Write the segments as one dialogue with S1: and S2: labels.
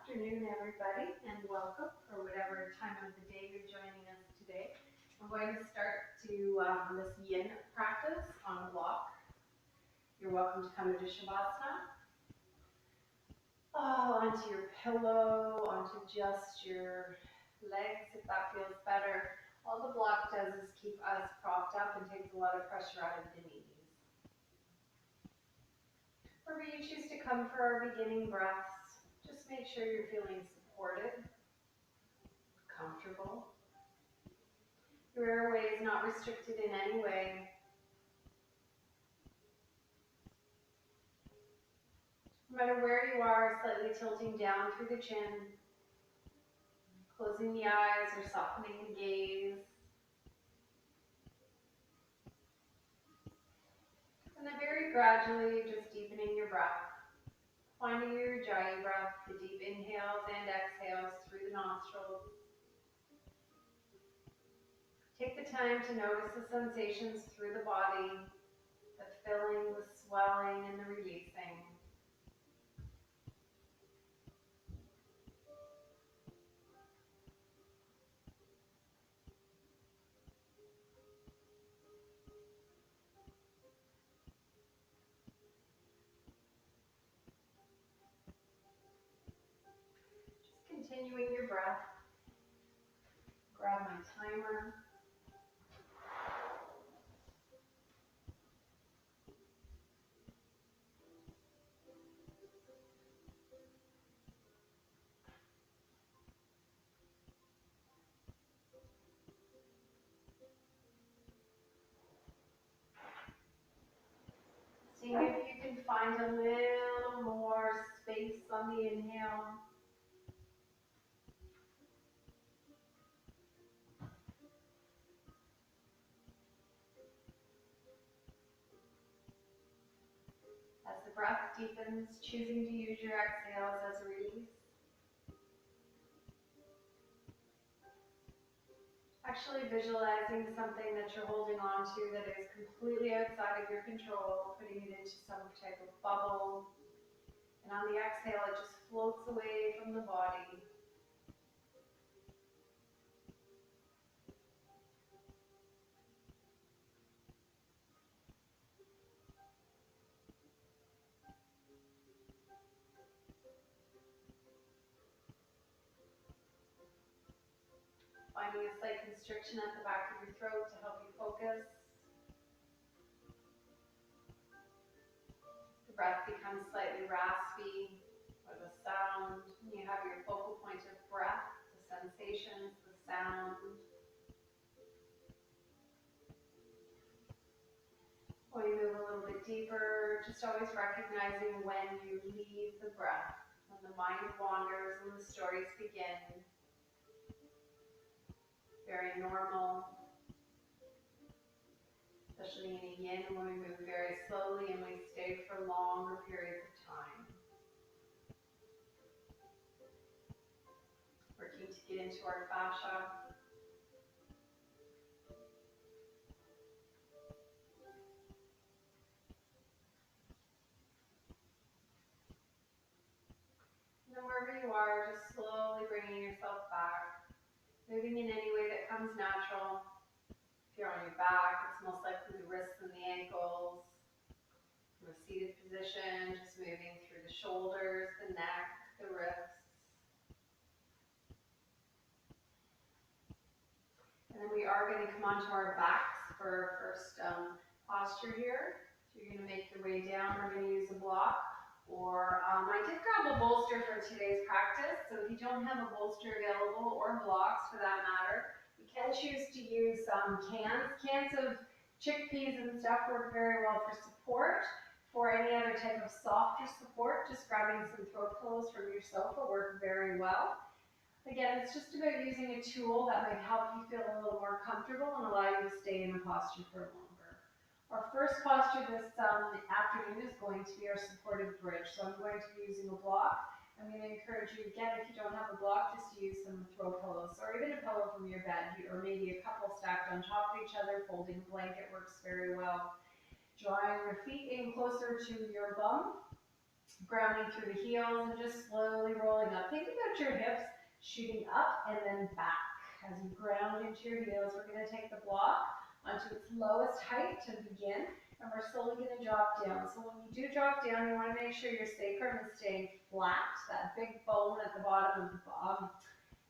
S1: afternoon, everybody, and welcome, or whatever time of the day you're joining us today. I'm going to start this yin practice on a block. You're welcome to come into Shavasana. Onto your pillow, onto just your legs, if that feels better. All the block does is keep us propped up and takes a lot of pressure out of the knees. Wherever you choose to come for our beginning breaths, just make sure you're feeling supported, comfortable. Your airway is not restricted in any way. No matter where you are, slightly tilting down through the chin, closing the eyes or softening the gaze. And then very gradually just deepening your breath, finding your Ujjayi breath, the deep inhales and exhales through the nostrils. Take the time to notice the sensations through the body, the filling, the swelling, and the releasing. Just continuing your breath. Grab my timer. Seeing if you can find a little more space on the inhale. As the breath deepens, choosing to use your exhales as a release. Actually visualizing something that you're holding on to that is completely outside of your control, putting it into some type of bubble. And on the exhale, it just floats away from the body. Finding a slight constriction at the back of your throat to help you focus. The breath becomes slightly raspy, or the sound. You have your focal point of breath, the sensations, the sound. When you move a little bit deeper, just always recognizing when you leave the breath, when the mind wanders and the stories begin. Very normal, especially in a yin when we move very slowly and we stay for longer periods of time. Working to get into our fascia. And then wherever you are, just slowly bringing yourself back. Moving in any way that comes natural. If you're on your back, it's most likely the wrists and the ankles. From a seated position, just moving through the shoulders, the neck, the wrists. And then we are going to come onto our backs for our first posture here. So you're going to make your way down. We're going to use a block. Or I did grab a bolster for today's practice. So if you don't have a bolster available, or blocks for that matter, you can choose to use cans. Cans of chickpeas and stuff work very well for support. For any other type of softer support, just grabbing some throw pillows from your sofa work very well. Again, it's just about using a tool that might help you feel a little more comfortable and allow you to stay in a posture for longer. Our first posture this afternoon is going to be our supported bridge. So I'm going to be using a block. I'm going to encourage you, again, if you don't have a block, just to use some throw pillows or even a pillow from your bed, or maybe a couple stacked on top of each other. Folding a blanket works very well. Drawing your feet in closer to your bum. Grounding through the heels and just slowly rolling up. Think about your hips shooting up and then back. As you ground into your heels, we're going to take the block onto its lowest height to begin, and we're slowly going to drop down. So when you do drop down, you want to make sure your sacrum is staying flat, that big bone at the bottom of the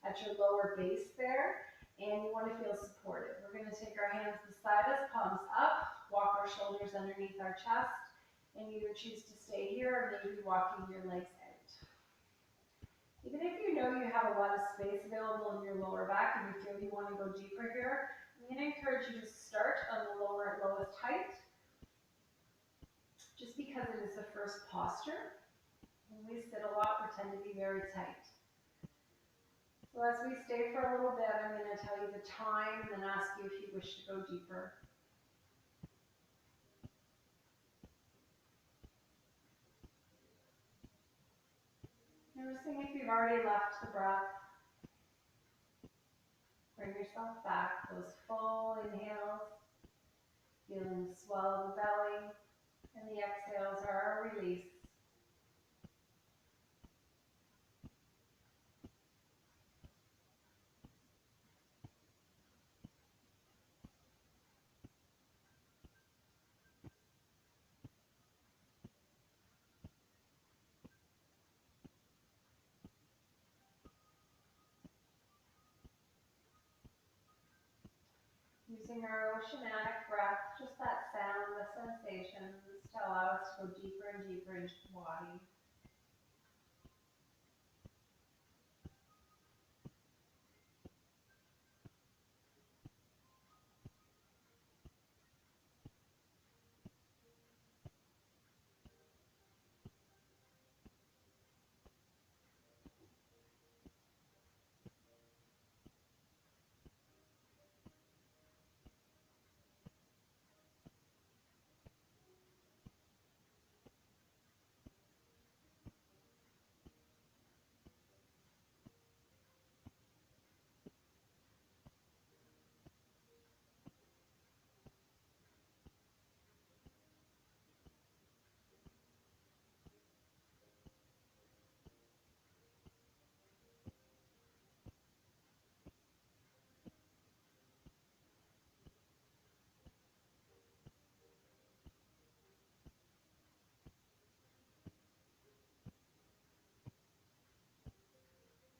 S1: at your lower base there, and you want to feel supported. We're going to take our hands beside us, palms up, walk our shoulders underneath our chest, and either choose to stay here or maybe walking your legs out. Even if you know you have a lot of space available in your lower back and you feel you want to go deeper here, I'm going to encourage you to start on the lowest height, just because it is the first posture. When we sit a lot, we tend to be very tight. So as we stay for a little bit, I'm going to tell you the time and then ask you if you wish to go deeper. Noticing if you've already left the breath. Bring yourself back, those full inhales, feeling the swell of the belly, and the exhales are our release. Using our oceanic breath, just that sound, the sensations, to allow us to go deeper and deeper into the body.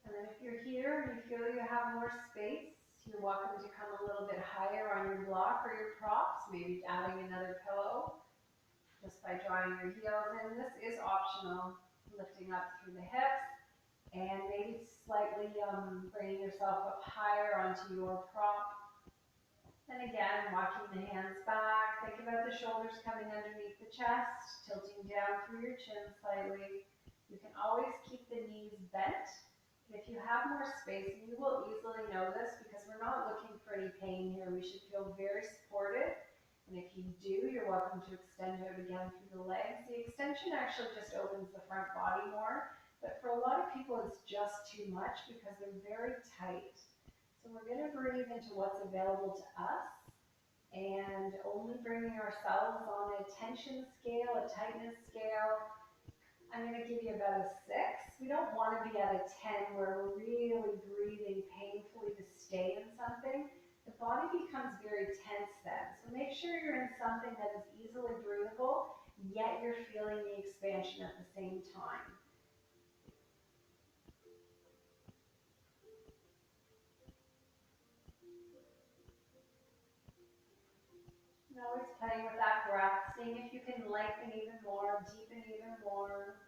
S1: And then if you're here and you feel you have more space, you're welcome to come a little bit higher on your block or your props, maybe adding another pillow just by drawing your heels in. This is optional, lifting up through the hips and maybe slightly bringing yourself up higher onto your prop. And again, walking the hands back. Think about the shoulders coming underneath the chest, tilting down through your chin slightly. You can always keep the knees bent. If you have more space, and you will easily know this because we're not looking for any pain here, we should feel very supported. And if you do, you're welcome to extend out again through the legs. The extension actually just opens the front body more, but for a lot of people it's just too much because they're very tight. So we're going to breathe into what's available to us and only bringing ourselves on a tension scale, a tightness scale. I'm going to give you about a 6. We don't want to be at a 10 where we're really breathing painfully to stay in something. The body becomes very tense then. So make sure you're in something that is easily breathable, yet you're feeling the expansion at the same time. And always playing with that breath, seeing if you can lengthen even more, deepen even more.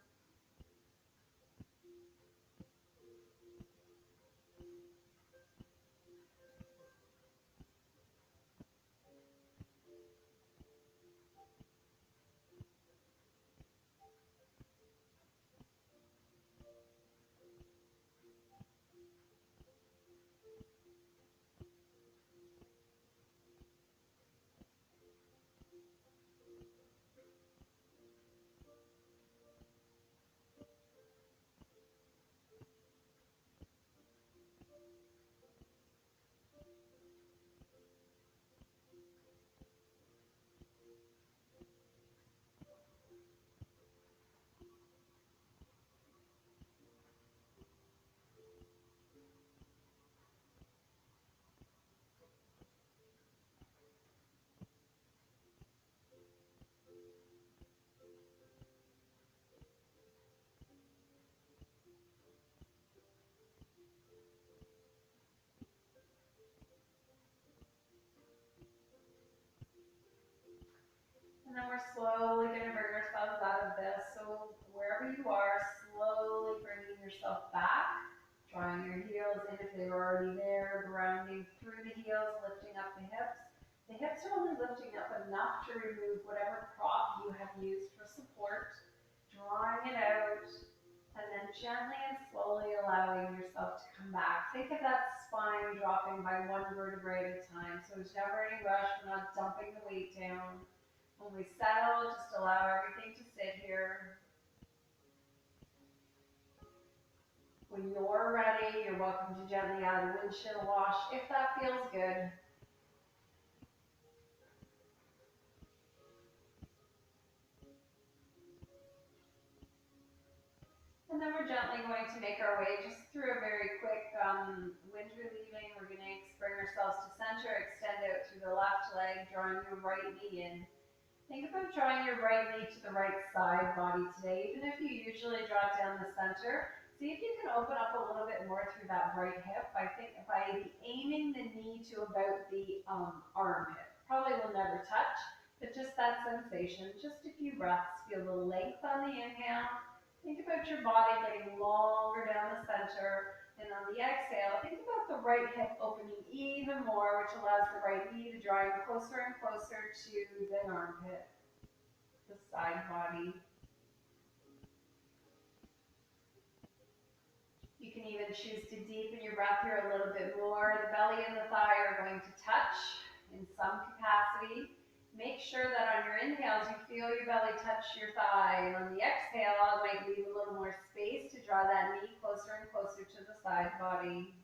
S1: And then we're slowly going to bring ourselves out of this. So wherever you are, slowly bringing yourself back, drawing your heels in if they were already there, grounding through the heels, lifting up the hips. The hips are only lifting up enough to remove whatever prop you have used for support, drawing it out, and then gently and slowly allowing yourself to come back. Think of that spine dropping by one vertebrae at a time. So there's never any rush. We're not dumping the weight down. When we settle, just allow everything to sit here. When you're ready, you're welcome to gently add a windshield wash if that feels good. And then we're gently going to make our way just through a very quick wind relieving. We're going to bring ourselves to center, extend out through the left leg, drawing your right knee in. Think about drawing your right knee to the right side body today. Even if you usually draw it down the center, see if you can open up a little bit more through that right hip by aiming the knee to about the armpit. Probably will never touch, but just that sensation. Just a few breaths. Feel the length on the inhale. Think about your body getting longer down the center. And on the exhale, think about the right hip opening even more, which allows the right knee to draw you closer and closer to the armpit, the side body. You can even choose to deepen your breath here a little bit more. The belly and the thigh are going to touch in some capacity. Make sure that on your inhales, you feel your belly touch your thigh. And on the exhale, I might leave a little more space to draw that knee closer and closer to the side body.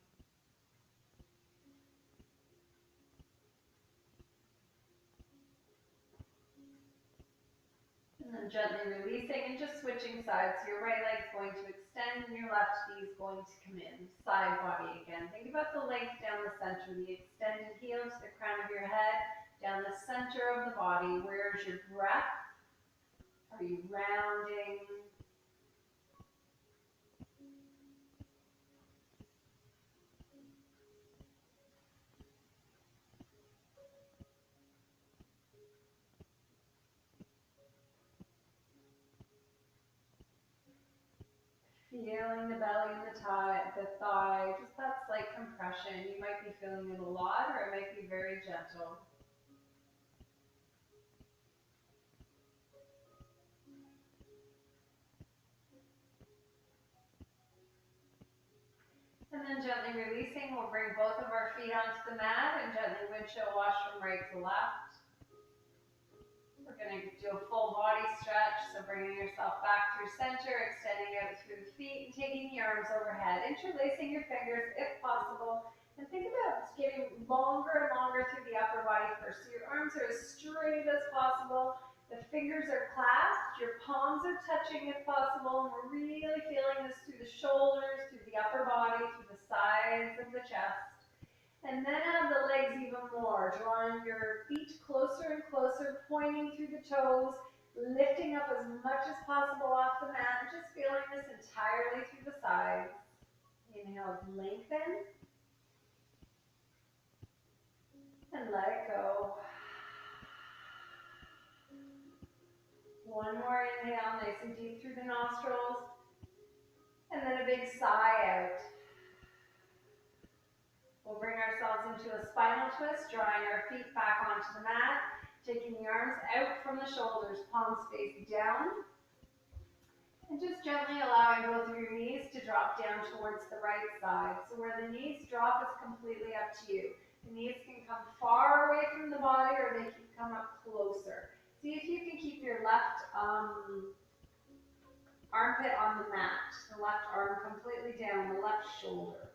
S1: And then gently releasing and just switching sides. So your right leg's going to extend and your left knee is going to come in. Side body again. Think about the length down the center, the extended heel to the crown of your head, down the center of the body. Where's your breath? Are you rounding? Feeling the belly and the thigh, just that slight compression. You might be feeling it a lot or it might be very gentle. And then gently releasing, we'll bring both of our feet onto the mat and gently windshield wash from right to left. We're going to do a full body stretch, so bringing yourself back through center, extending out through the feet, and taking the arms overhead, interlacing your fingers if possible, and think about getting longer and longer through the upper body first. So your arms are as straight as possible, the fingers are clasped, your palms are touching if possible, and we're really feeling this through the shoulders, through the upper body, through the sides of the chest. And then add the legs even more, drawing your feet closer and closer, pointing through the toes, lifting up as much as possible off the mat, and just feeling this entirely through the sides. Inhale, lengthen, and let it go. One more inhale, nice and deep through the nostrils, and then a big sigh out. We'll bring ourselves into a spinal twist, drawing our feet back onto the mat, taking the arms out from the shoulders, palms face down, and just gently allowing both of your knees to drop down towards the right side. So where the knees drop is completely up to you. The knees can come far away from the body or they can come up closer. See if you can keep your left armpit on the mat, the left arm completely down, the left shoulder.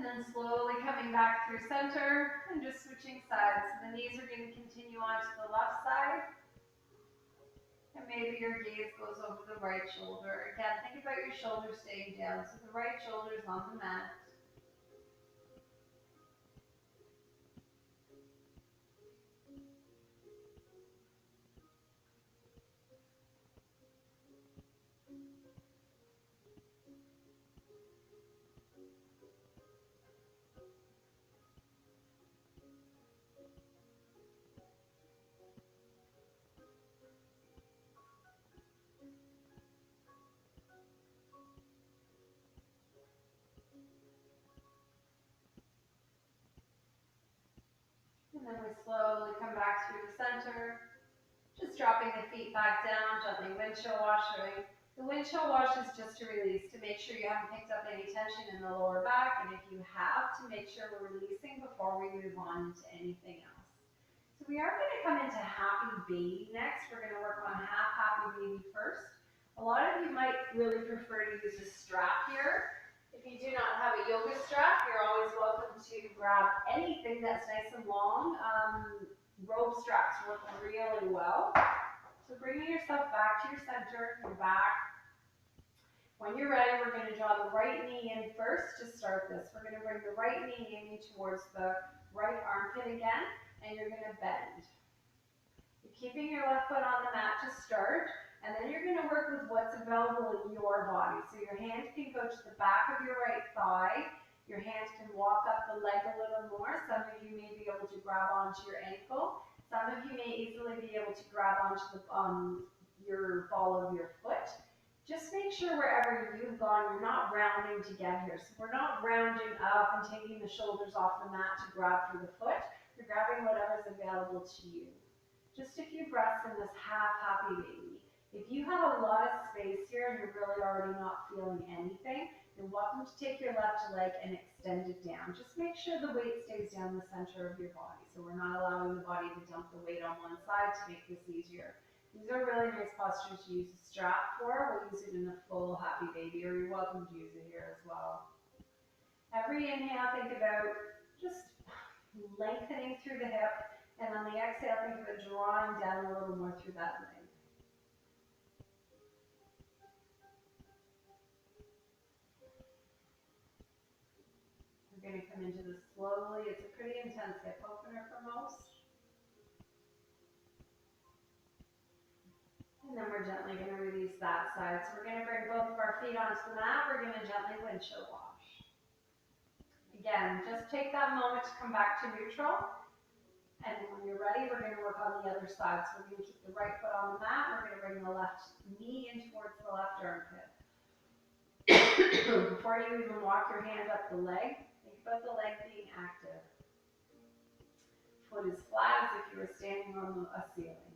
S1: And then slowly coming back through center and just switching sides. So the knees are going to continue on to the left side. And maybe your gaze goes over the right shoulder. Again, think about your shoulder staying down. So the right shoulder is on the mat. And then we slowly come back through the center. Just dropping the feet back down, gently windshield washing. The windshield wash is just to release, to make sure you haven't picked up any tension in the lower back, and if you have, to make sure we're releasing before we move on to anything else. So we are going to come into Happy Baby next. We're going to work on half Happy Baby first. A lot of you might really prefer to use a strap here. If you do not have a yoga strap, you're always welcome to grab anything that's nice and long. Rope straps work really well. So bringing yourself back to your center, your back. When you're ready, we're going to draw the right knee in first to start this. We're going to bring the right knee in towards the right armpit again, and you're going to bend. You're keeping your left foot on the mat to start, and then you're going to work with what's available in your body. So your hand can go to the back of your right thigh. Your hand can walk up the leg a little more. Some of you may be able to grab onto your ankle. Some of you may easily be able to grab onto the, your ball of your foot. Just make sure wherever you've gone, you're not rounding to get here. So we're not rounding up and taking the shoulders off the mat to grab for the foot. You're grabbing whatever's available to you. Just a few breaths in this half Happy Baby. If you have a lot of space here and you're really already not feeling anything, you're welcome to take your left leg and extend it down. Just make sure the weight stays down the center of your body. So we're not allowing the body to dump the weight on one side to make this easier. These are really nice postures to use a strap for. We'll use it in a full Happy Baby, or you're welcome to use it here as well. Every inhale, think about just lengthening through the hip, and on the exhale, think about drawing down a little more through that leg. We're going to come into this slowly. It's a pretty intense hip opener for most. And then we're gently going to release that side. So we're going to bring both of our feet onto the mat. We're going to gently windshield wash. Again, just take that moment to come back to neutral. And when you're ready, we're going to work on the other side. So we're going to keep the right foot on the mat. We're going to bring the left knee in towards the left armpit. Before you even walk your hand up the leg, think about the leg being active. Foot is flat as if you were standing on a ceiling.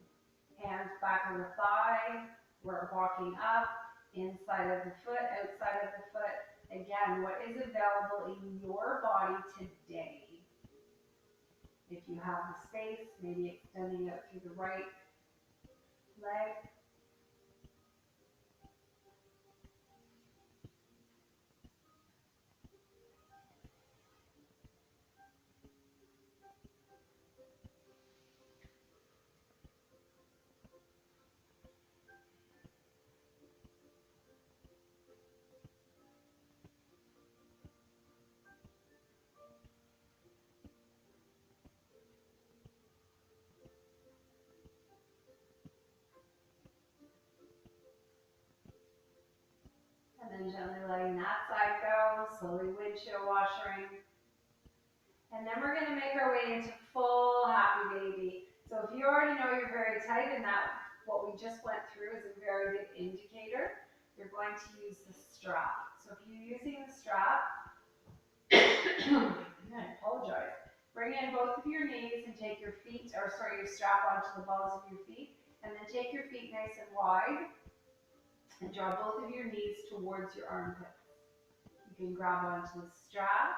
S1: Hands back on the thigh. We're walking up, inside of the foot, outside of the foot. Again, what is available in your body today? If you have the space, maybe extending out through the right leg. And then gently letting that side go, slowly windshield washing. And then we're going to make our way into full Happy Baby. So if you already know you're very tight and that what we just went through is a very good indicator, you're going to use the strap. So if you're using the strap, I apologize. Bring in both of your knees and take your feet, or sorry, your strap onto the balls of your feet, and then take your feet nice and wide. And draw both of your knees towards your armpits. You can grab onto the strap.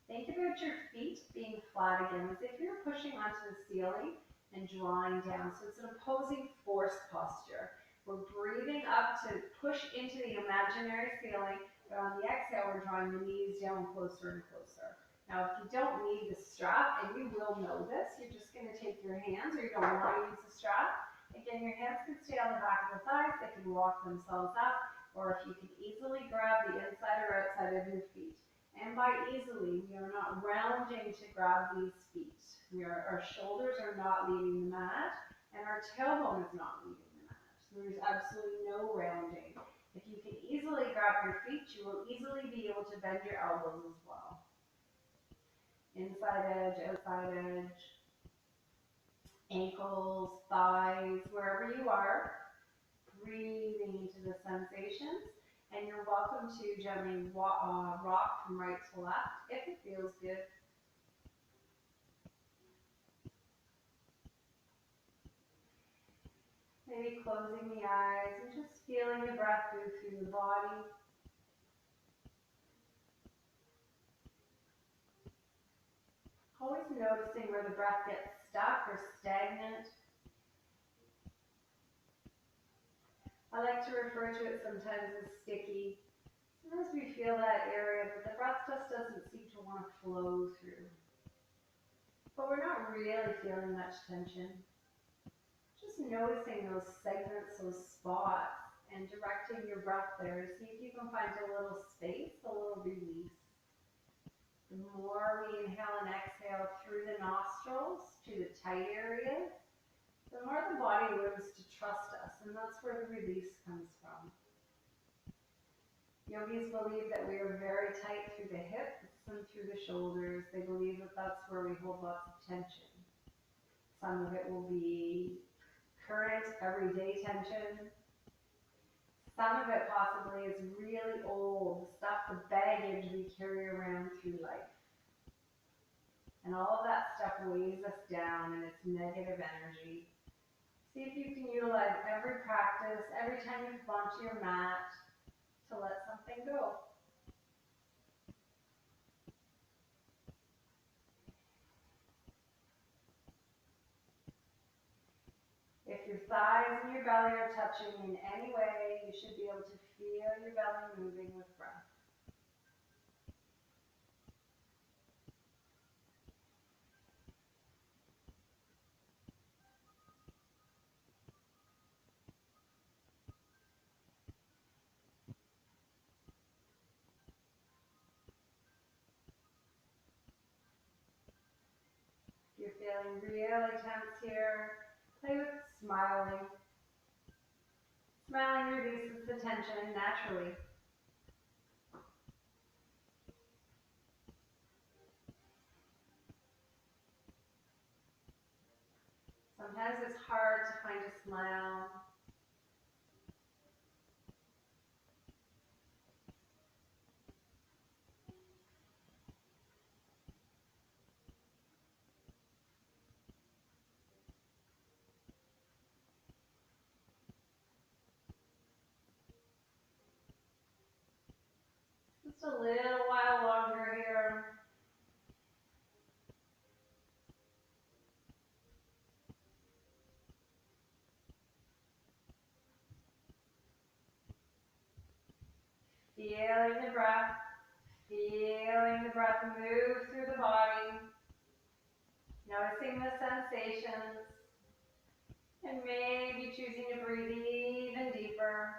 S1: Think about your feet being flat again, as if you're pushing onto the ceiling and drawing down. So it's an opposing force posture. We're breathing up to push into the imaginary ceiling, But on the exhale, we're drawing the knees down closer and closer. Now, if you don't need the strap, and you will know this, you're just going to take your hands, or you don't want to use the strap. Again, your hands can stay on the back of the thighs, they can walk themselves up, or if you can easily grab the inside or outside of your feet. And by easily, we are not rounding to grab these feet. Our shoulders are not leaving the mat, and our tailbone is not leaving the mat. So there's absolutely no rounding. If you can easily grab your feet, you will easily be able to bend your elbows as well. Inside edge, outside edge, ankles, thighs, wherever you are, breathing into the sensations. And you're welcome to gently rock from right to left if it feels good. Maybe closing the eyes and just feeling the breath move through the body. Always noticing where the breath gets stuck or stagnant. I like to refer to it sometimes as sticky. Sometimes we feel that area, but the breath just doesn't seem to want to flow through. But we're not really feeling much tension. Just noticing those segments, those spots, and directing your breath there to see if you can find a little space, a little release. The more we inhale and exhale through the nostrils to the tight areas, the more the body learns to trust us, and that's where the release comes from. Yogis believe that we are very tight through the hips and through the shoulders. They believe that that's where we hold lots of tension. Some of it will be current, everyday tension. Some of it possibly is really old, the stuff, the baggage we carry around through life. And all of that stuff weighs us down and it's negative energy. See if you can utilize every practice, every time you come onto your mat, to let something go. If your thighs and your belly are touching in any way, you should be able to feel your belly moving with breath. If you're feeling really tense here, play with smiling. Smiling releases the tension naturally. Sometimes it's hard to find a smile. Just a little while longer here. Feeling the breath move through the body. Noticing the sensations. And maybe choosing to breathe even deeper.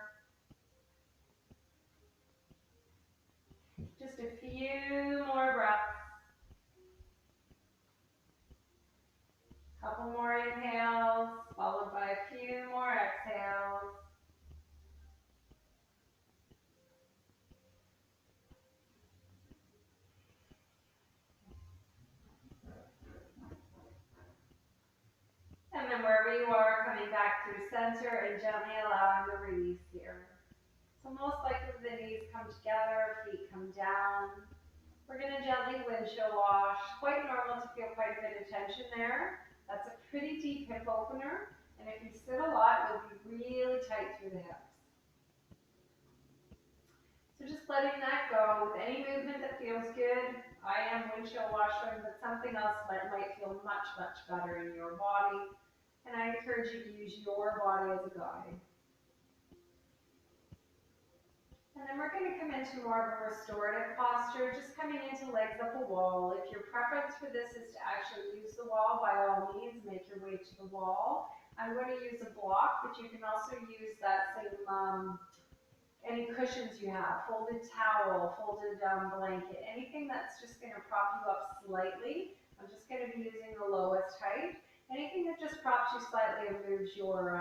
S1: Just a few more breaths. Couple more inhales, followed by a few more exhales. And then wherever you are, coming back through center and gently allowing the release here. So most likely the knees come together, feet come down. We're going to gently windshield wash. Quite normal to feel quite a bit of tension there. That's a pretty deep hip opener. And if you sit a lot, you'll be really tight through the hips. So just letting that go with any movement that feels good. I am windshield washing, but something else might feel much, much better in your body. And I encourage you to use your body as a guide. And then we're going to come into more of a restorative posture, just coming into legs up a wall. If your preference for this is to actually use the wall, by all means, make your way to the wall. I'm going to use a block, but you can also use that same, any cushions you have, folded towel, folded blanket, anything that's just going to prop you up slightly. I'm just going to be using the lowest height. Anything that just props you slightly and moves your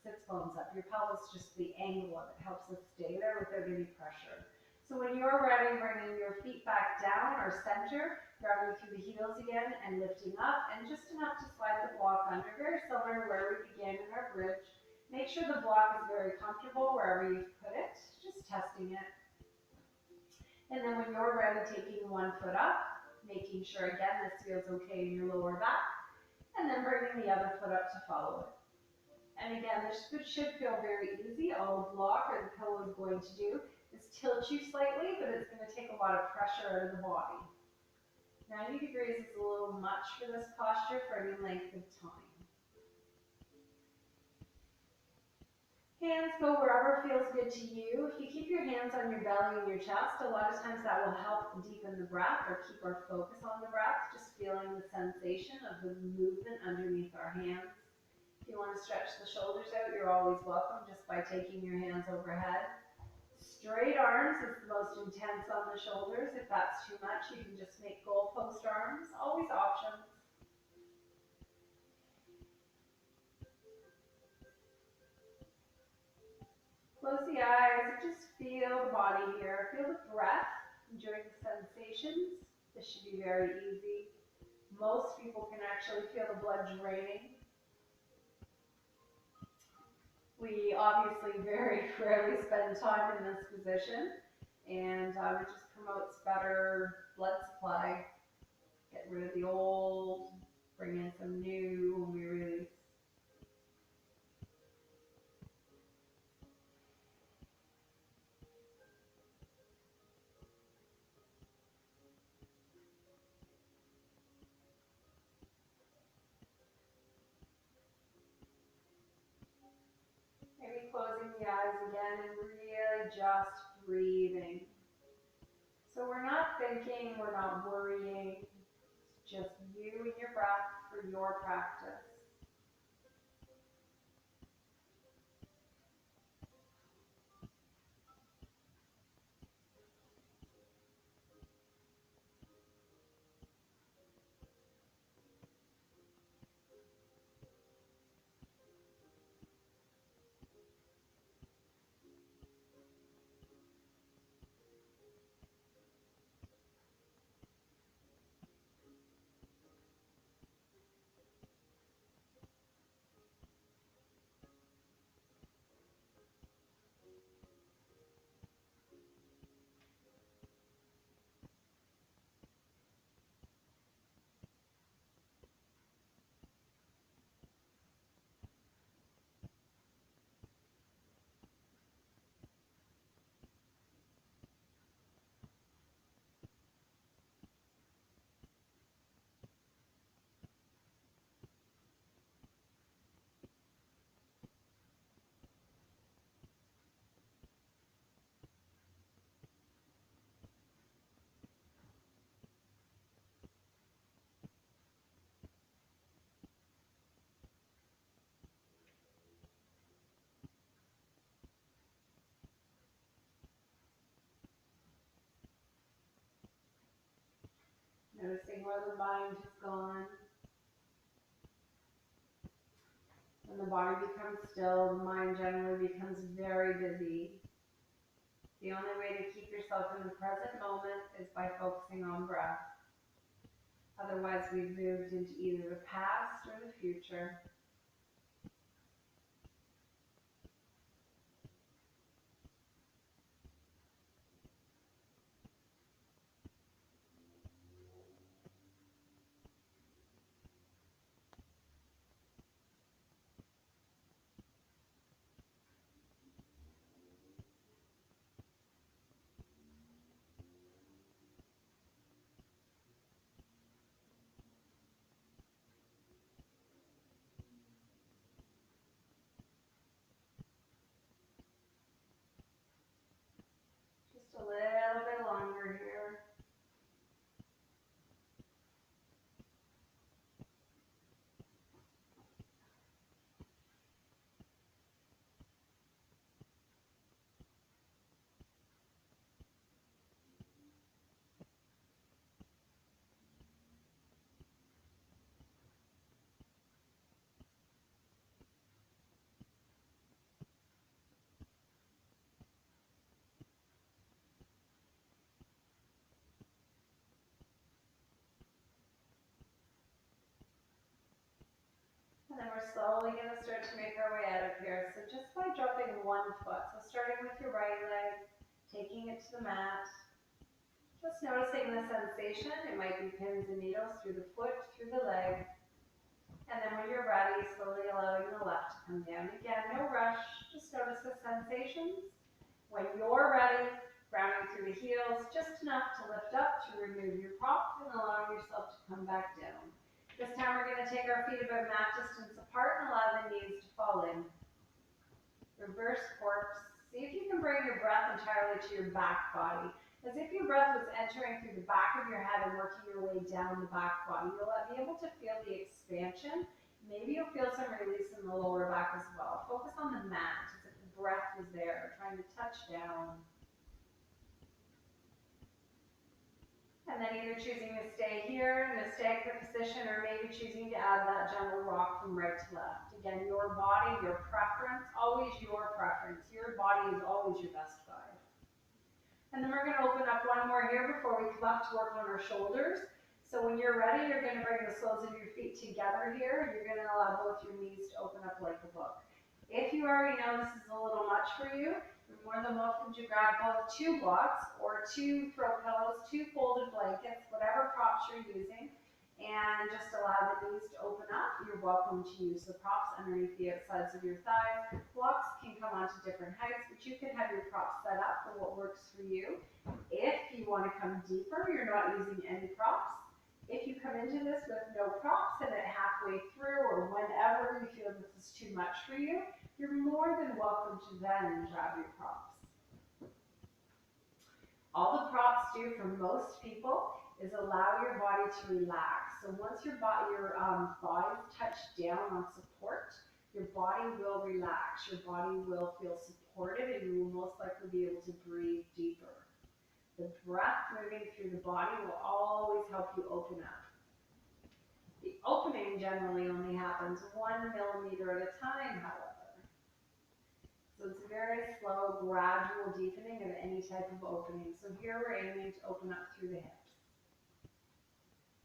S1: sits bones up. Your pelvis, just the angle of it helps us stay there without any pressure. So when you're ready, bringing your feet back down or center, grabbing through the heels again and lifting up, and just enough to slide the block under, very similar to where we began in our bridge. Make sure the block is very comfortable wherever you've put it, just testing it. And then when you're ready, taking one foot up, making sure again this feels okay in your lower back, and then bringing the other foot up to follow it. And again, this should feel very easy. All the block or the pillow is going to do is tilt you slightly, but it's going to take a lot of pressure out of the body. 90 degrees is a little much for this posture for any length of time. Hands go wherever feels good to you. If you keep your hands on your belly and your chest, a lot of times that will help deepen the breath or keep our focus on the breath, just feeling the sensation of the movement underneath our hands. If you want to stretch the shoulders out, you're always welcome just by taking your hands overhead. Straight arms is the most intense on the shoulders. If that's too much, you can just make goalpost arms. Always options. Close the eyes, just feel the body here. Feel the breath, enjoy the sensations. This should be very easy. Most people can actually feel the blood draining. We obviously very rarely spend time in this position, and it just promotes better blood supply. Get rid of the old, bring in some new when we release. Maybe closing the eyes again and really just breathing. So we're not thinking, we're not worrying, it's just you and your breath for your practice. Noticing where the mind has gone. When the body becomes still, the mind generally becomes very busy. The only way to keep yourself in the present moment is by focusing on breath. Otherwise, we've moved into either the past or the future. Just a little bit longer here. And then we're slowly going to start to make our way out of here. So just by dropping one foot, so starting with your right leg, taking it to the mat, just noticing the sensation. It might be pins and needles through the foot, through the leg. And then when you're ready, slowly allowing the left to come down. Again, no rush, just notice the sensations. When you're ready, grounding through the heels, just enough to lift up to remove your prop and allowing yourself to come back down. This time we're going to take our feet about mat distance apart and allow the knees to fall in. Reverse corpse. See if you can bring your breath entirely to your back body. As if your breath was entering through the back of your head and working your way down the back body. You'll be able to feel the expansion. Maybe you'll feel some release in the lower back as well. Focus on the mat as if the breath was there, trying to touch down. And then either choosing to stay here in a stagnant position or maybe choosing to add that gentle rock from right to left. Again, your body, your preference, always your preference. Your body is always your best guide. And then we're going to open up one more here before we come up to work on our shoulders. So when you're ready, you're going to bring the soles of your feet together here. You're going to allow both your knees to open up like a book. If you already know this is a little much for you, you're more than welcome to grab both 2 blocks or 2 throw pillows, 2 folded blankets, whatever props you're using, and just allow the knees to open up. You're welcome to use the props underneath the outsides of your thighs. Blocks can come onto different heights, but you can have your props set up for what works for you. If you want to come deeper, you're not using any props. If you come into this with no props and at halfway through or whenever you feel this is too much for you, you're more than welcome to then grab your props. All the props do for most people is allow your body to relax. So once your thighs touch down on support, your body will relax. Your body will feel supported and you will most likely be able to breathe deeper. The breath moving through the body will always help you open up. The opening generally only happens 1 millimeter at a time, however. So it's a very slow, gradual deepening of any type of opening. So here we're aiming to open up through the hips.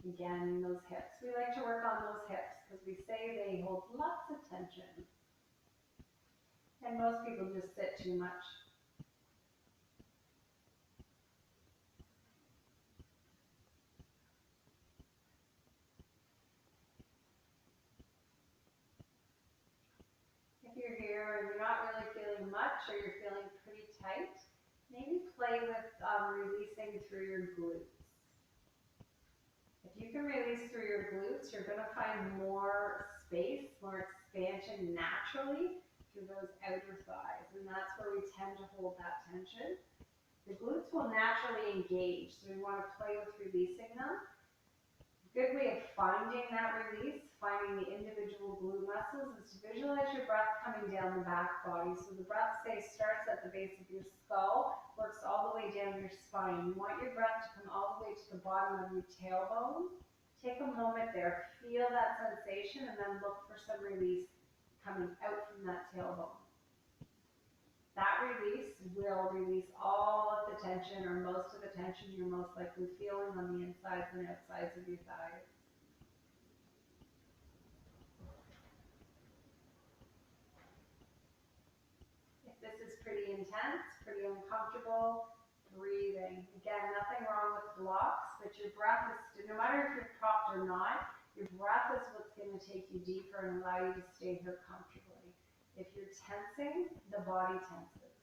S1: Again, those hips. We like to work on those hips because we say they hold lots of tension. And most people just sit too much. If you're here and you're not really feeling much or you're feeling pretty tight, maybe play with releasing through your glutes. If you can release through your glutes, you're going to find more space, more expansion naturally through those outer thighs. And that's where we tend to hold that tension. The glutes will naturally engage, so we want to play with releasing them. A good way of finding that release, finding the individual glute muscles, is to visualize your breath coming down the back body. So the breath, say, starts at the base of your skull, works all the way down your spine. You want your breath to come all the way to the bottom of your tailbone. Take a moment there, feel that sensation, and then look for some release coming out from that tailbone. That release will release all of the tension or most of the tension you're most likely feeling on the insides and outsides of your thighs. If this is pretty intense, pretty uncomfortable, breathing. Again, nothing wrong with blocks, but your breath is, no matter if you're propped or not, your breath is what's going to take you deeper and allow you to stay here comfortably. If you're tensing, the body tenses.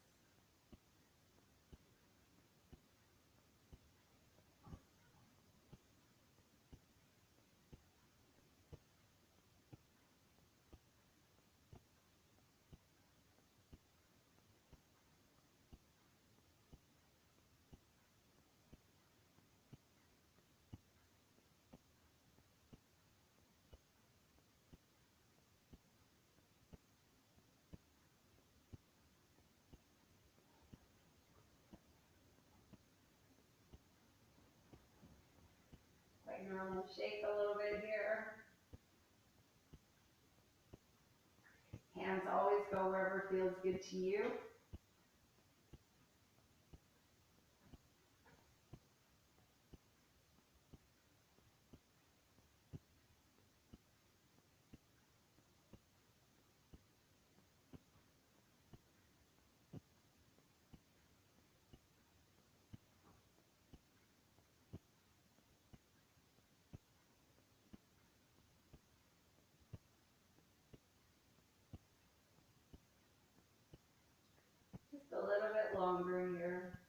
S1: I'm going to shake a little bit here. Hands always go wherever feels good to you. Just a little bit longer here.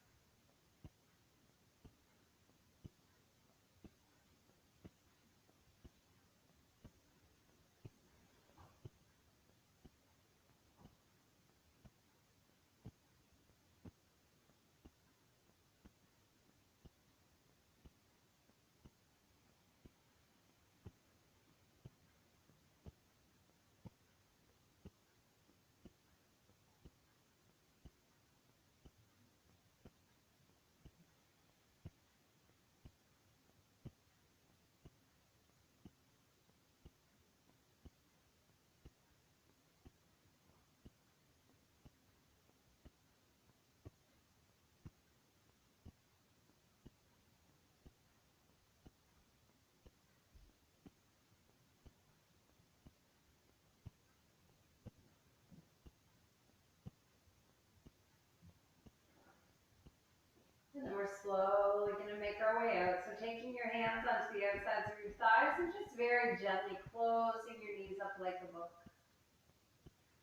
S1: And then we're slowly going to make our way out. So taking your hands onto the outsides of your thighs and just very gently closing your knees up like a book.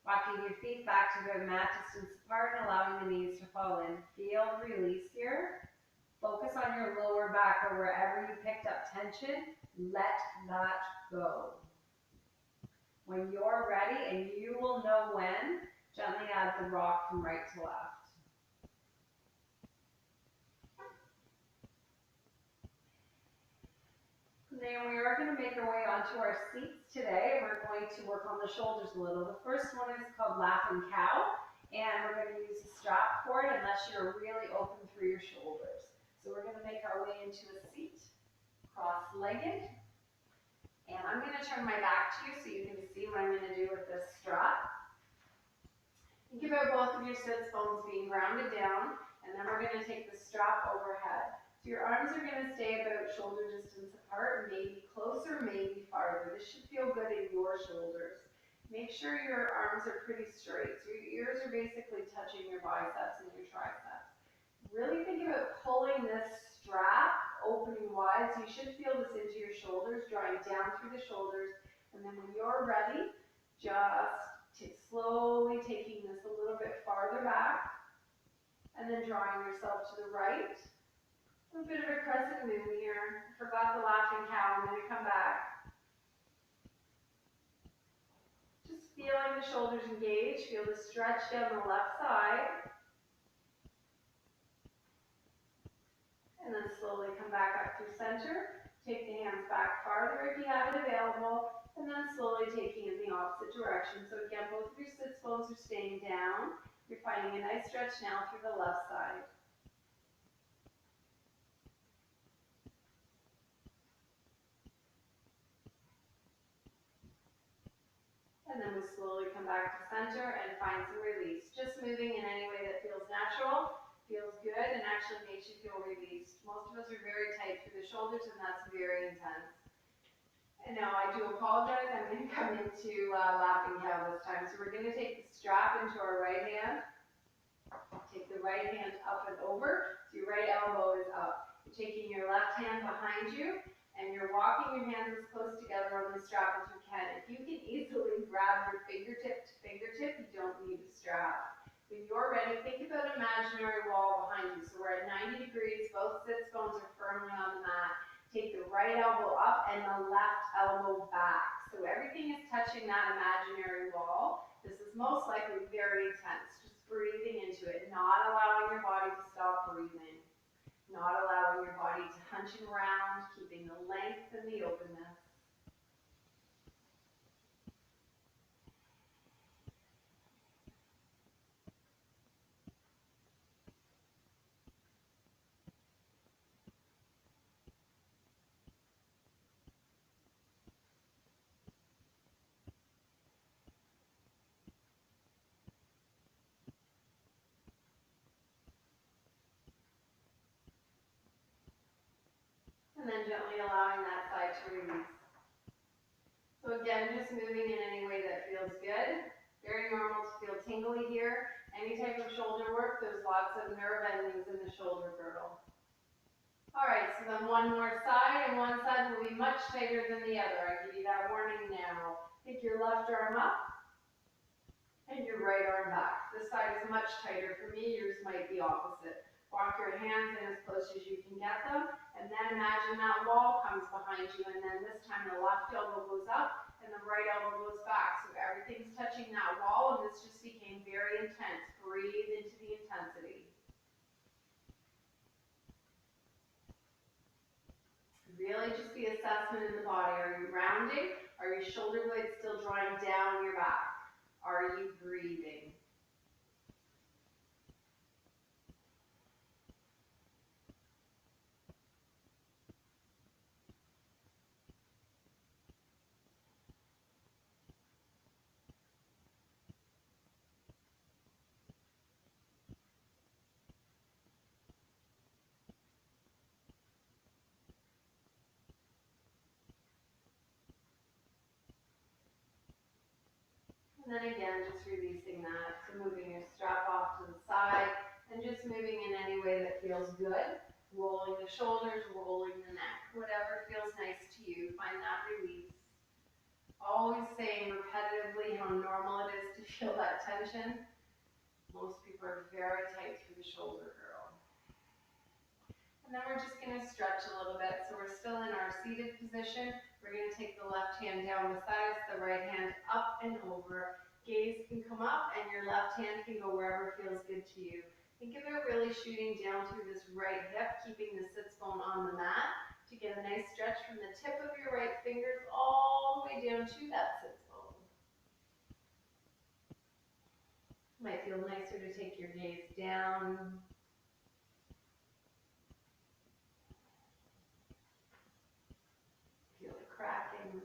S1: Walking your feet back to the mat distance apart and allowing the knees to fall in. Feel the release here. Focus on your lower back or wherever you picked up tension. Let that go. When you're ready, and you will know when, gently add the rock from right to left. Then we are going to make our way onto our seats today. We're going to work on the shoulders a little. The first one is called Laughing Cow, and we're going to use a strap for it unless you're really open through your shoulders. So we're going to make our way into a seat, cross-legged, and I'm going to turn my back to you so you can see what I'm going to do with this strap. Think about both of your sits bones being grounded down, and then we're going to take the strap overhead. So your arms are going to stay about shoulder distance apart, maybe closer, maybe farther. This should feel good in your shoulders. Make sure your arms are pretty straight. So your ears are basically touching your biceps and your triceps. Really think about pulling this strap, opening wide. So you should feel this into your shoulders, drawing down through the shoulders. And then when you're ready, just slowly taking this a little bit farther back, and then drawing yourself to the right. A bit of a crescent moon here. I forgot the laughing cow. I'm going to come back. Just feeling the shoulders engage. Feel the stretch down the left side. And then slowly come back up through center. Take the hands back farther if you have it available. And then slowly taking it in the opposite direction. So again, both of your sits bones are staying down. You're finding a nice stretch now through the left side. And then we slowly come back to center and find some release. Just moving in any way that feels natural, feels good, and actually makes you feel released. Most of us are very tight through the shoulders, and that's very intense. And now I do apologize. I'm going to come into laughing cow this time. So we're going to take the strap into our right hand. Take the right hand up and over. So your right elbow is up. You're taking your left hand behind you. And you're walking your hands as close together on the strap as you can. If you can easily grab your fingertip to fingertip, you don't need a strap. When you're ready, think about an imaginary wall behind you. So we're at 90 degrees, both sits bones are firmly on the mat. Take the right elbow up and the left elbow back. So everything is touching that imaginary wall. This is most likely very intense. Just breathing into it, not allowing your body to stop breathing. Not allowing your body to hunch around, keeping the length and the openness. gently allowing that side to release. So again, just moving in any way that feels good. Very normal to feel tingly here. Any type of shoulder work, there's lots of nerve endings in the shoulder girdle. All right, so then one more side, and one side will be much tighter than the other. I give you that warning now. Pick your left arm up and your right arm back. This side is much tighter for me, yours might be opposite. Walk your hands in as close as you can get them, and then imagine that wall comes behind you, and then this time the left elbow goes up and the right elbow goes back. So everything's touching that wall, and this just became very intense. Breathe into the intensity. Really just the assessment in the body. Are you rounding? Are your shoulder blades still drawing down your back? Are you breathing? And then again, just releasing that. So moving your strap off to the side and just moving in any way that feels good. Rolling the shoulders, rolling the neck. Whatever feels nice to you, find that release. Always saying repetitively how normal it is to feel that tension. Most people are very tight through the shoulder girdle. And then we're just going to stretch a little bit. So we're still in our seated position. We're going to take the left hand down beside us, the right hand up and over. Gaze can come up and your left hand can go wherever feels good to you. Think of it really shooting down through this right hip, keeping the sits bone on the mat to get a nice stretch from the tip of your right fingers all the way down to that sits bone. Might feel nicer to take your gaze down. Feel it cracking.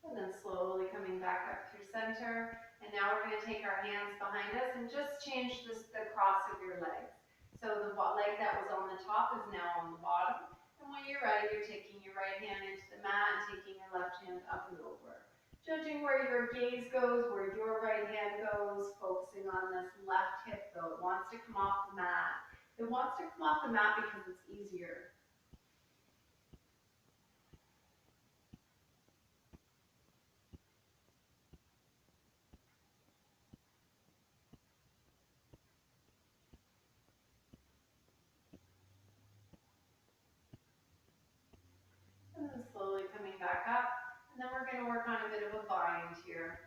S1: And then slowly coming back up through center. And now we're going to take our hands behind us and just change the cross of your legs. So the leg that was on the top is now on the bottom. And when you're ready, you're taking your right hand into the mat and taking your left hand up and over. Judging where your gaze goes, where your right hand goes, focusing on this left hip though. It wants to come off the mat. It wants to come off the mat because it's easier. And then slowly coming back up. And then we're going to work on a bit of a bind here.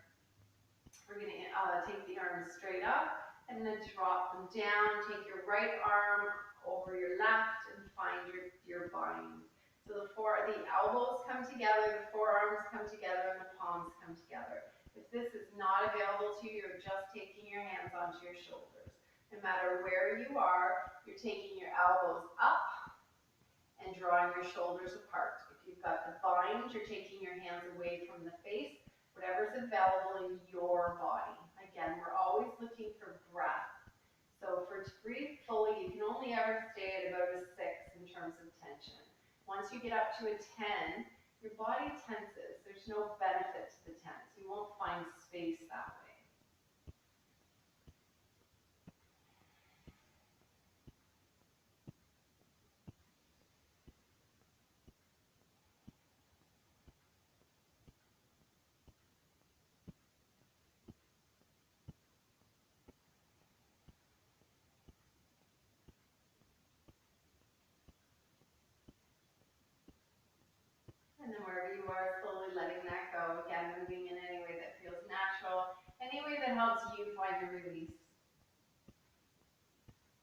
S1: We're going to take the arms straight up and then drop them down. Take your right arm over your left and find your bind. So the elbows come together, the forearms come together, and the palms come together. If this is not available to you, you're just taking your hands onto your shoulders. No matter where you are, you're taking your elbows up and drawing your shoulders apart. If you've got the bind, you're taking your hands away from the face, whatever's available in your body. Again, we're always looking for breath. So to breathe fully, you can only ever stay at about a 6 in terms of tension. Once you get up to a 10, your body tenses. There's no benefit to the tense. You won't find space that way. And then wherever you are, slowly letting that go. Again, moving in any way that feels natural, any way that helps you find your release.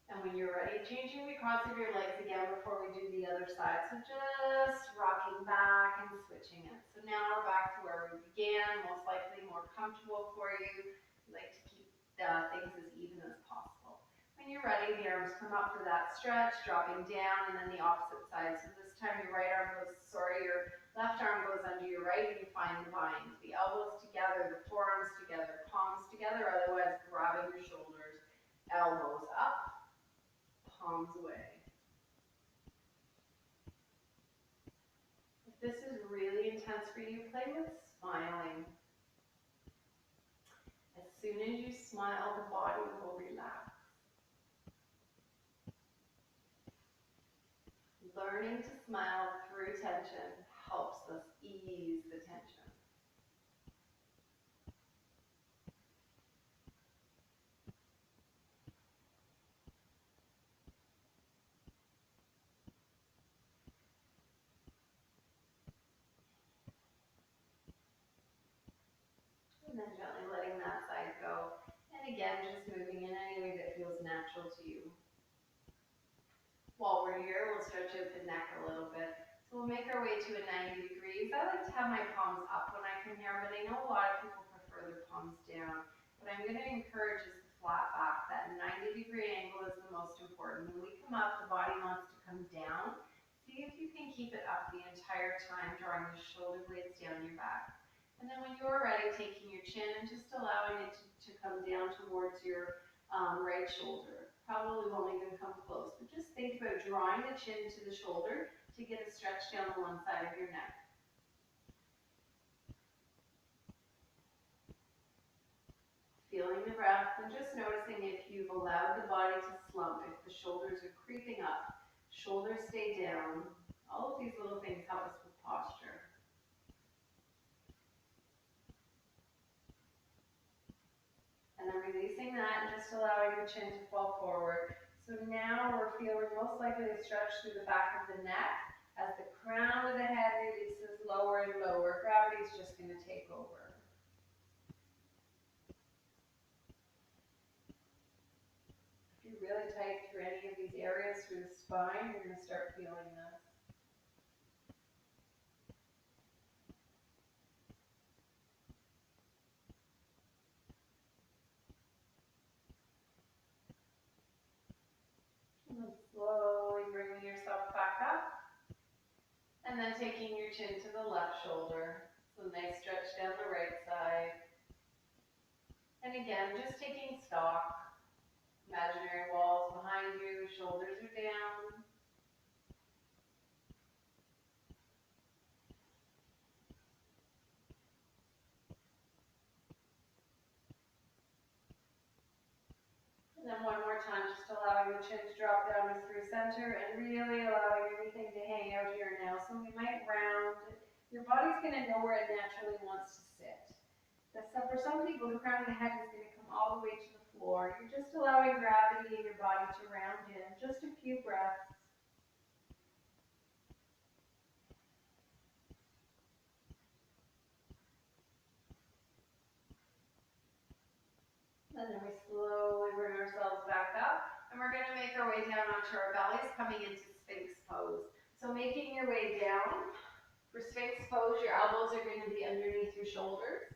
S1: And when you're ready, changing the cross of your legs again before we do the other side. So just rocking back and switching it. So now we're back to where we began, most likely more comfortable for you. You like to keep things as even as possible. When you're ready, the arms come up for that stretch, dropping down, and then the opposite side. So this time your your left arm goes under your right and you find the bind. The elbows together, the forearms together, palms together, otherwise grabbing your shoulders, elbows up, palms away. really intense for you, play with smiling. As soon as you smile, the body will relax. Learning to smile through tension helps us ease the tension. And then gently letting that side go. And again, just moving in any way that feels natural to you. While we're here, we'll stretch out the neck a little bit. So we'll make our way to a 90 degrees. I like to have my palms up when I come here, but I know a lot of people prefer their palms down. What I'm going to encourage is the flat back. That 90-degree angle is the most important. When we come up, the body wants to come down. See if you can keep it up the entire time, drawing the shoulder blades down your back. And then when you're ready, taking your chin and just allowing it to come down towards your right shoulder. Probably won't even come close, but just think about drawing the chin to the shoulder to get a stretch down the one side of your neck. Feeling the breath and just noticing if you've allowed the body to slump, if the shoulders are creeping up, shoulders stay down. All of these little things help us with posture. And then releasing that and just allowing the chin to fall forward. So now we're feeling most likely to stretch through the back of the neck as the crown of the head releases lower and lower. Gravity is just going to take over. If you're really tight through any of these areas through the spine, you're going to start feeling this. And then slowly bringing yourself back up. And then taking your chin to the left shoulder. So nice stretch down the right side. And again, just taking stock. Imaginary walls behind you, shoulders are down. And then one more time, just allowing the chin to drop down through center and really allowing everything to hang out here now. So we might round. Your body's going to know where it naturally wants to sit. So for some people, the crown of the head is going to come all the way to the floor. You're just allowing gravity in your body to round in. Just a few breaths. And then we slowly bring ourselves back up. And we're going to make our way down onto our bellies, coming into Sphinx pose. So making your way down. For Sphinx pose, your elbows are going to be underneath your shoulders.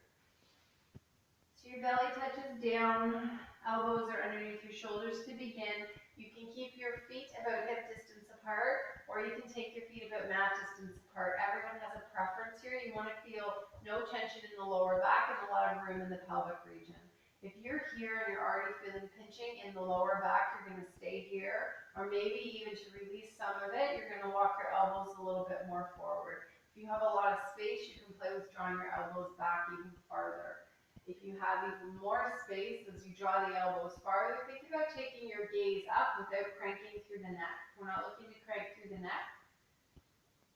S1: So your belly touches down, elbows are underneath your shoulders to begin. You can keep your feet about hip distance apart, or you can take your feet about mat distance apart. Everyone has a preference here. You want to feel no tension in the lower back and a lot of room in the pelvic region. If you're here and you're already feeling pinching in the lower back, you're going to stay here, or maybe even to release some of it, you're going to walk your elbows a little bit more forward. If you have a lot of space, you can play with drawing your elbows back even farther. If you have even more space as you draw the elbows farther, think about taking your gaze up without cranking through the neck. We're not looking to crank through the neck.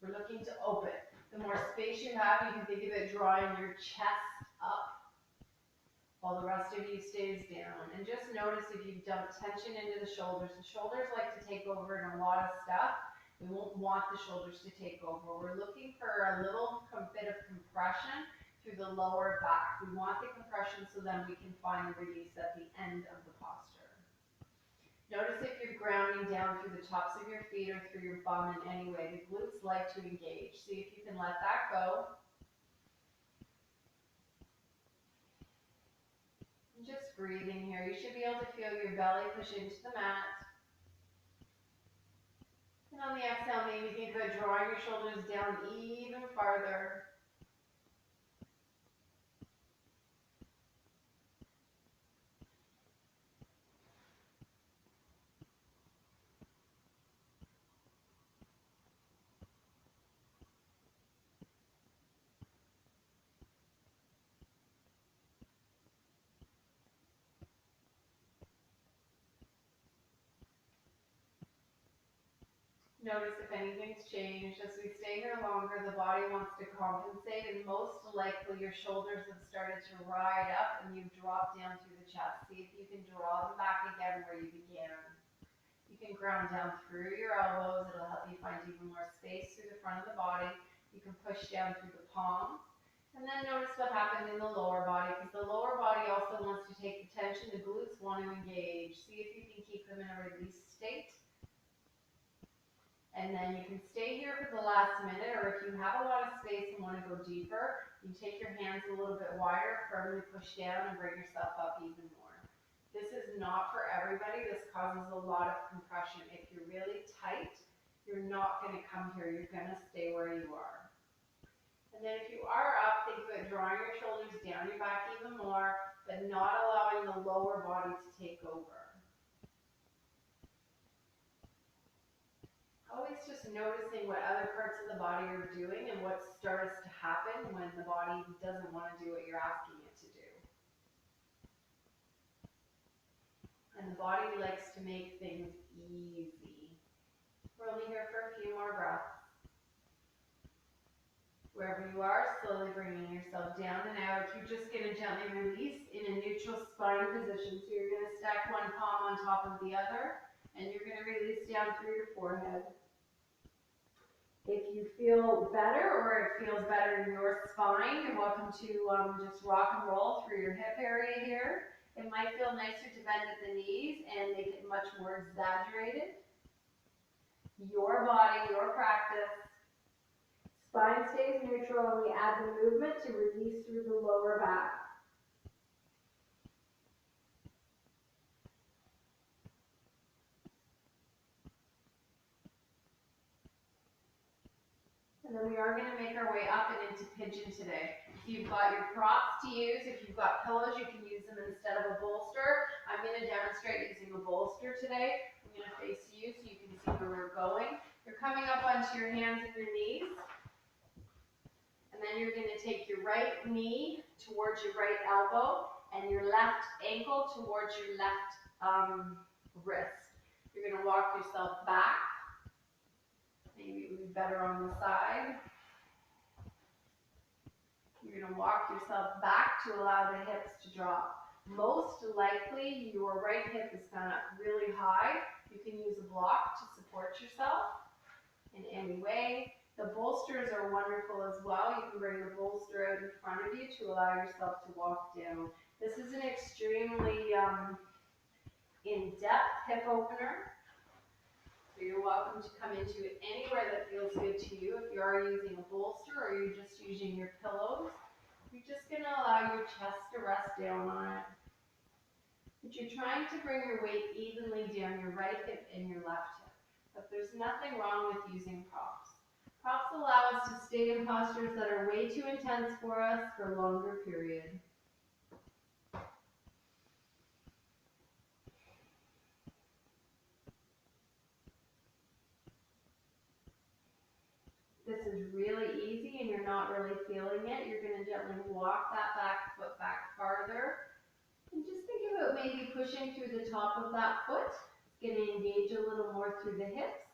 S1: We're looking to open. The more space you have, you can think about drawing your chest up while the rest of you stays down. And just notice if you've dumped tension into the shoulders. The shoulders like to take over in a lot of stuff. We won't want the shoulders to take over. We're looking for a little bit of compression through the lower back. We want the compression so then we can find the release at the end of the posture. Notice if you're grounding down through the tops of your feet or through your bum in any way. The glutes like to engage. See if you can let that go. Just breathing here. You should be able to feel your belly push into the mat. And on the exhale, maybe think about drawing your shoulders down even farther. Notice if anything's changed. As we stay here longer, the body wants to compensate, and most likely your shoulders have started to ride up and you've dropped down through the chest. See if you can draw them back again where you began. You can ground down through your elbows. It'll help you find even more space through the front of the body. You can push down through the palms. And then notice what happened in the lower body, because the lower body also wants to take the tension. The glutes want to engage. See if you can keep them in a release state. And then you can stay here for the last minute, or if you have a lot of space and want to go deeper, you take your hands a little bit wider, firmly push down and bring yourself up even more. This is not for everybody. This causes a lot of compression. If you're really tight, you're not going to come here. You're going to stay where you are. And then if you are up, think about drawing your shoulders down your back even more, but not allowing the lower body to take over. Always just noticing what other parts of the body are doing and what starts to happen when the body doesn't want to do what you're asking it to do. And the body likes to make things easy. We're only here for a few more breaths. Wherever you are, slowly bringing yourself down and out. You're just going to gently release in a neutral spine position. So you're going to stack one palm on top of the other, and you're going to release down through your forehead. If you feel better or it feels better in your spine, you're welcome to just rock and roll through your hip area here. It might feel nicer to bend at the knees and make it much more exaggerated. Your body, your practice. Spine stays neutral and we add the movement to release through the lower back. And then we are going to make our way up and into pigeon today. If you've got your props to use, if you've got pillows, you can use them instead of a bolster. I'm going to demonstrate using a bolster today. I'm going to face you so you can see where we're going. You're coming up onto your hands and your knees. And then you're going to take your right knee towards your right elbow and your left ankle towards your left wrist. You're going to walk yourself back. Maybe it would be better on the side. You're going to walk yourself back to allow the hips to drop. Most likely, your right hip is kind of really high. You can use a block to support yourself in any way. The bolsters are wonderful as well. You can bring the bolster out in front of you to allow yourself to walk down. This is an extremely in-depth hip opener. So you're welcome to come into it anywhere that feels good to you. If you are using a bolster or you're just using your pillows, you're just going to allow your chest to rest down on it. But you're trying to bring your weight evenly down your right hip and your left hip. But there's nothing wrong with using props. Props allow us to stay in postures that are way too intense for us for a longer period. This is really easy and you're not really feeling it. You're going to gently walk that back foot back farther. And just think about maybe pushing through the top of that foot. It's going to engage a little more through the hips.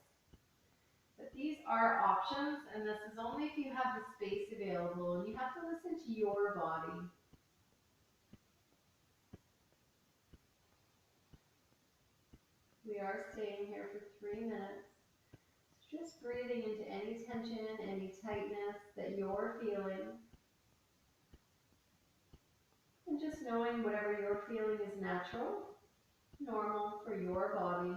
S1: But these are options, and this is only if you have the space available, and you have to listen to your body. We are staying here for 3 minutes. Just breathing into any tension, any tightness that you're feeling. And just knowing whatever you're feeling is natural, normal for your body.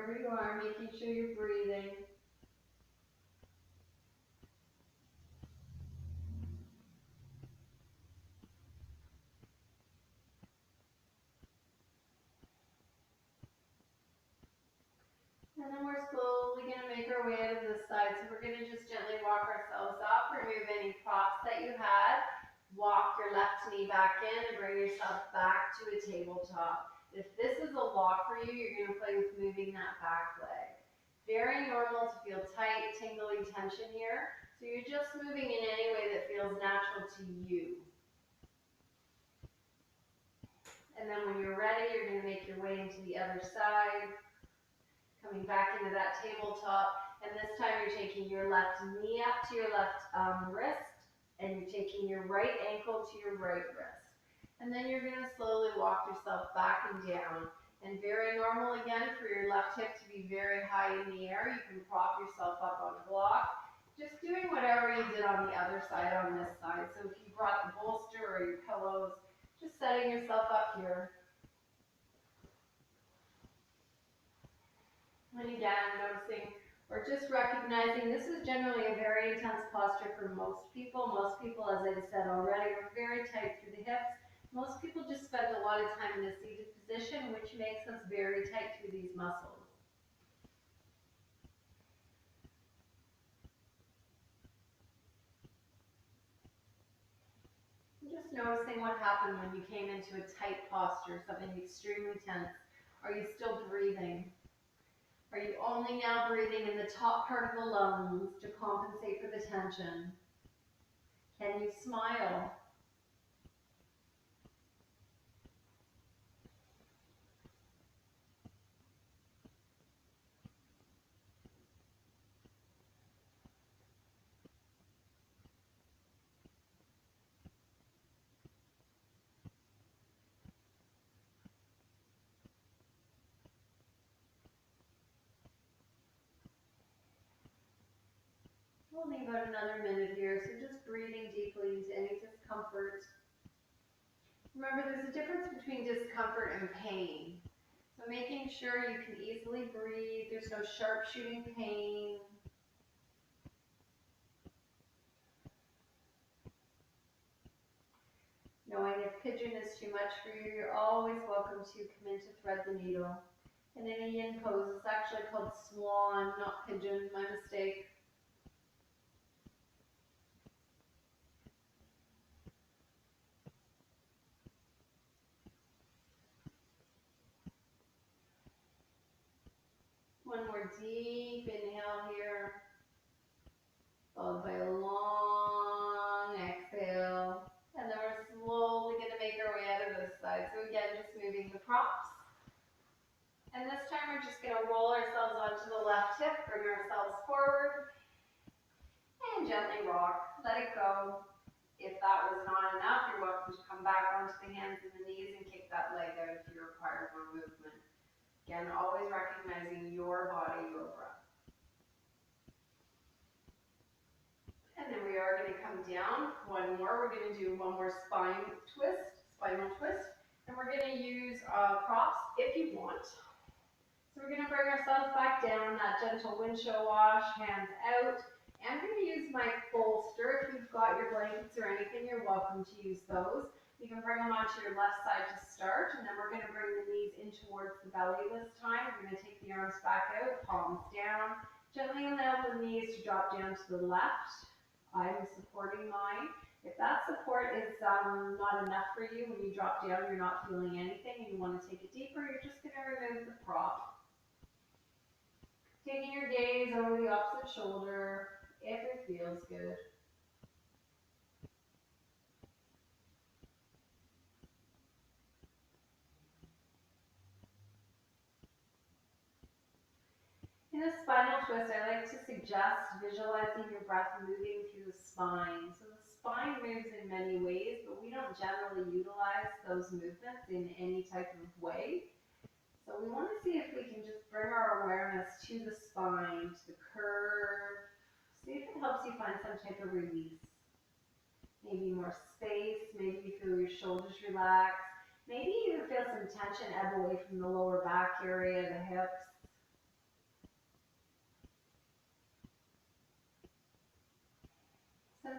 S1: wherever you are, making sure you're breathing. And then we're slowly going to make our way out of this side. So we're going to just gently walk ourselves up, remove any props that you had. Walk your left knee back in and bring yourself back to a tabletop. If this is a lot for you, you're going to play with moving that back leg. Very normal to feel tight, tingling tension here. So you're just moving in any way that feels natural to you. And then when you're ready, you're going to make your way into the other side. Coming back into that tabletop, and this time you're taking your left knee up to your left wrist, and you're taking your right ankle to your right wrist. And then you're going to slowly walk yourself back and down. And very normal again for your left hip to be very high in the air. You can prop yourself up on a block. Just doing whatever you did on the other side on this side. So if you brought the bolster or your pillows, just setting yourself up here. And again, noticing or just recognizing this is generally a very intense posture for most people. Most people, as I said already, are very tight through the hips. Most people just spend a lot of time in a seated position, which makes us very tight through these muscles. Just noticing what happened when you came into a tight posture, something extremely tense. Are you still breathing? Are you only now breathing in the top part of the lungs to compensate for the tension? Can you smile? Only about another minute here, so just breathing deeply into any discomfort. Remember, there's a difference between discomfort and pain. So making sure you can easily breathe, there's no sharp shooting pain. Knowing if pigeon is too much for you, you're always welcome to come in to thread the needle. And in a yin pose, it's actually called swan, not pigeon, my mistake. One more deep inhale here, followed by a long exhale. And then we're slowly going to make our way out of this side. So again, just moving the props. And this time we're just going to roll ourselves onto the left hip, bring ourselves forward, and gently rock. Let it go. If that was not enough, you're welcome to come back onto the hands and the knees and kick that leg out if you require more movement. Again, always recognizing your body, your breath. And then we are going to come down. One more. We're going to do one more spinal twist. And we're going to use props if you want. So we're going to bring ourselves back down, that gentle windshield wash, hands out. I'm going to use my bolster. If you've got your blankets or anything, you're welcome to use those. You can bring them onto your left side to start, and then we're going to bring the knees in towards the belly this time. We're going to take the arms back out, palms down. Gently allow the knees to drop down to the left. I'm supporting mine. If that support is not enough for you, when you drop down, you're not feeling anything, and you want to take it deeper, you're just going to remove the prop. Taking your gaze over the opposite shoulder, if it feels good. In a spinal twist, I like to suggest visualizing your breath moving through the spine. So the spine moves in many ways, but we don't generally utilize those movements in any type of way. So we want to see if we can just bring our awareness to the spine, to the curve. See if it helps you find some type of release. Maybe more space, maybe you feel your shoulders relax. Maybe you even feel some tension ebb away from the lower back area, the hips.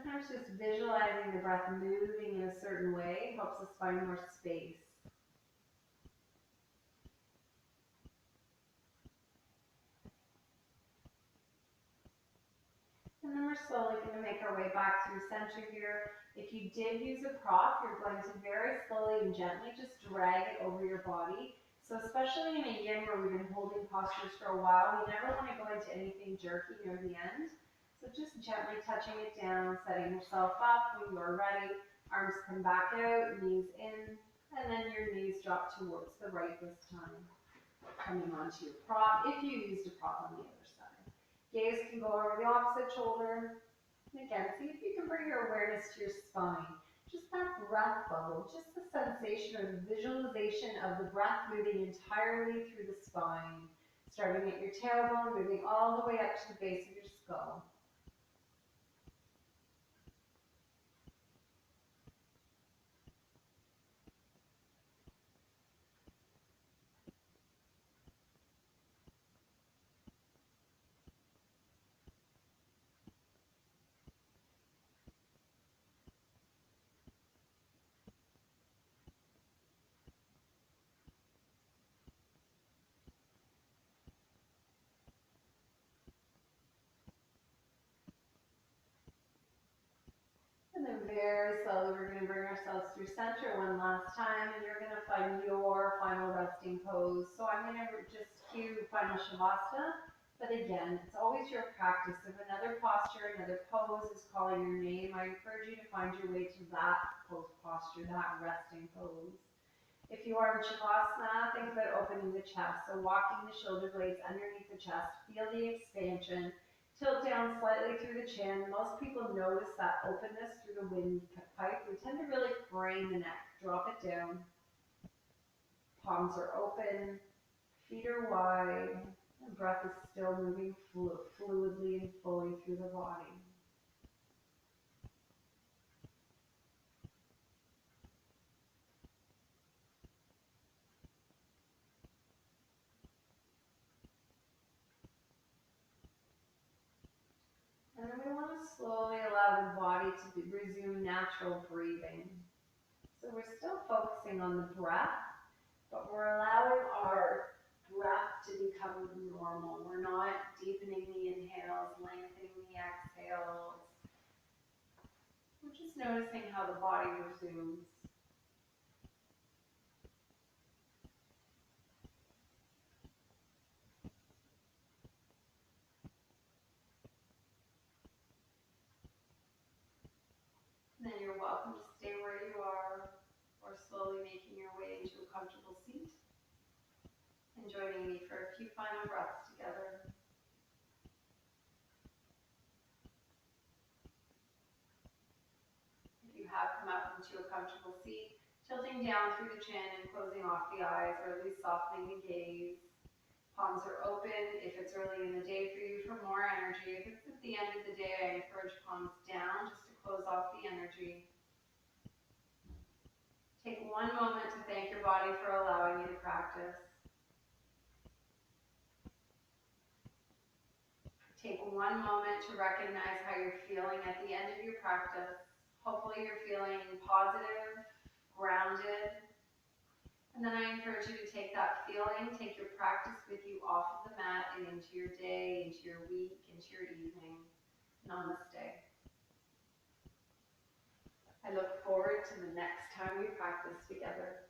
S1: sometimes just visualizing the breath moving in a certain way helps us find more space. And then we're slowly going to make our way back through center here. If you did use a prop, you're going to very slowly and gently just drag it over your body. So especially in a yin where we've been holding postures for a while, we never want to go into anything jerky near the end. So just gently touching it down, setting yourself up when you are ready. Arms come back out, knees in, and then your knees drop towards the right this time. Coming onto your prop, if you used a prop on the other side. Gaze can go over the opposite shoulder. And again, see if you can bring your awareness to your spine. Just that breath bubble, just the sensation or the visualization of the breath moving entirely through the spine. Starting at your tailbone, moving all the way up to the base of your skull. And then very slowly, we're going to bring ourselves through center one last time, and you're going to find your final resting pose. So I'm going to just cue final Shavasana, but again, it's always your practice. If another posture, another pose is calling your name, I encourage you to find your way to that pose posture, that resting pose. If you are in Shavasana, think about opening the chest. So walking the shoulder blades underneath the chest, feel the expansion. Tilt down slightly through the chin. Most people notice that openness through the windpipe. We tend to really crane the neck. Drop it down. Palms are open. Feet are wide. The breath is still moving fluidly and fully through the body. And then we want to slowly allow the body to resume natural breathing. So we're still focusing on the breath, but we're allowing our breath to become normal. We're not deepening the inhales, lengthening the exhales. We're just noticing how the body resumes. And then you're welcome to stay where you are, or slowly making your way into a comfortable seat and joining me for a few final breaths together. If you have come up into a comfortable seat, tilting down through the chin and closing off the eyes, or at least softening the gaze. Palms are open if it's early in the day for you for more energy. If it's at the end of the day, I encourage palms down just to close off the energy. Take one moment to thank your body for allowing you to practice. Take one moment to recognize how you're feeling at the end of your practice. Hopefully you're feeling positive, grounded. And then I encourage you to take that feeling, take your practice with you off of the mat and into your day, into your week, into your evening. Namaste. I look forward to the next time we practice together.